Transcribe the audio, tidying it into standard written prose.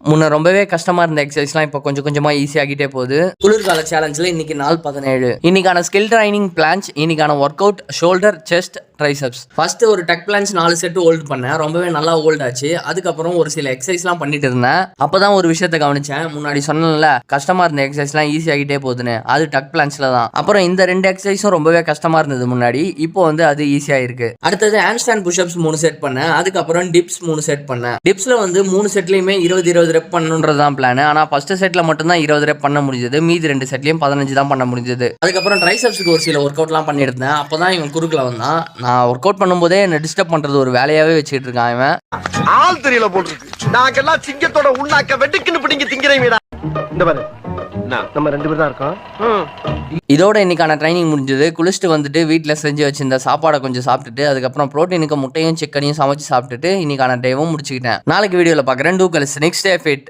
முன்ன ரொம்பவே கஷ்டமா இருந்த எக்ஸசைஸ்லாம் இப்போ கொஞ்சம் கொஞ்சமா ஈஸி ஆகிட்டே போகுது. குளிர்கால சேலஞ்சில் இன்னைக்கு நாள் 17. இன்னைக்கான ஸ்கில் ட்ரைனிங் பிளான்ஸ், இன்னைக்கான work out shoulder, chest, triceps. First ஒரு டக் பிளான்ஸ் 4 செட் ஹோல்ட் பண்ணேன். ரொம்பவே நல்லா ஹோல்ட் ஆச்சு. அதுக்கப்புறம் ஒரு சில எக்ஸசைஸ்லாம் பண்ணிட்டு இருந்தேன். அப்பதான் ஒரு விஷயத்த கவனிச்சேன். முன்னாடி சொன்னேன்ல கஷ்டமா இருந்த எக்ஸசைஸ்லாம் ஈஸி ஆகிட்டே போகுதுன்னு, அது டக் பிளான்ஸ்ல தான். அப்புறம் இந்த 2 எக்ஸசைஸும் ரொம்பவே கஷ்டமா இருந்தது முன்னாடி, இப்போ வந்து அது ஈஸியா இருக்கு. அடுத்தது ஹேண்ட் ஸ்டாண்ட் புஷ்அப்ஸ் 3 செட் பண்ணேன். அதுக்கப்புறம் டிப்ஸ் 3 செட் பண்ணேன். டிப்ஸ்ல வந்து 3 செட்லயுமே 20 ரெப் பண்ணணும்ன்றது தான் பிளான். ஆனா ஃபர்ஸ்ட் செட்ல மட்டும் தான் 20 ரெப் பண்ண முடிஞ்சது. மீதி 2 செட்லயும் 15 தான் பண்ண முடிஞ்சது. அதுக்கப்புறம் ட்ரைசெப்ஸ்க்கு ஒரு சில ஒர்க் அவுட்லாம் பண்ணிருந்தேன். அப்பதான் இவன் குறுக்குல வந்தான். நான் ஒர்க் அவுட் பண்ணும்போதே என்ன டிஸ்டர்ப் பண்றது ஒரு வேலையாவே வச்சுட்டு இருக்கான் இவன். ஆள் தெரியல போட்டுருக்கு. நாங்கெல்லாம் சிங்கத்தோட உண்ணாக்க வெட்டுக்குன்னு பிடிங்க திங்கிறீங்கடா. இந்த பாரு, நம்ம 2 பேர் தான் இருக்கோம். இதோட இன்னைக்கான ட்ரைனிங் முடிஞ்சது. குளிச்சுட்டு வந்துட்டு வீட்டில் செஞ்சு வச்சிருந்த சாப்பாடை கொஞ்சம் சாப்பிட்டுட்டு, அதுக்கப்புறம் ப்ரோட்டீனுக்கு முட்டையும் சிக்கனையும் சமைச்சு சாப்பிட்டுட்டு இன்னைக்கான டேவும் முடிச்சுக்கிட்டேன். நாளைக்கு வீடியோவில் பார்க்குறேன். Do curls next day fit.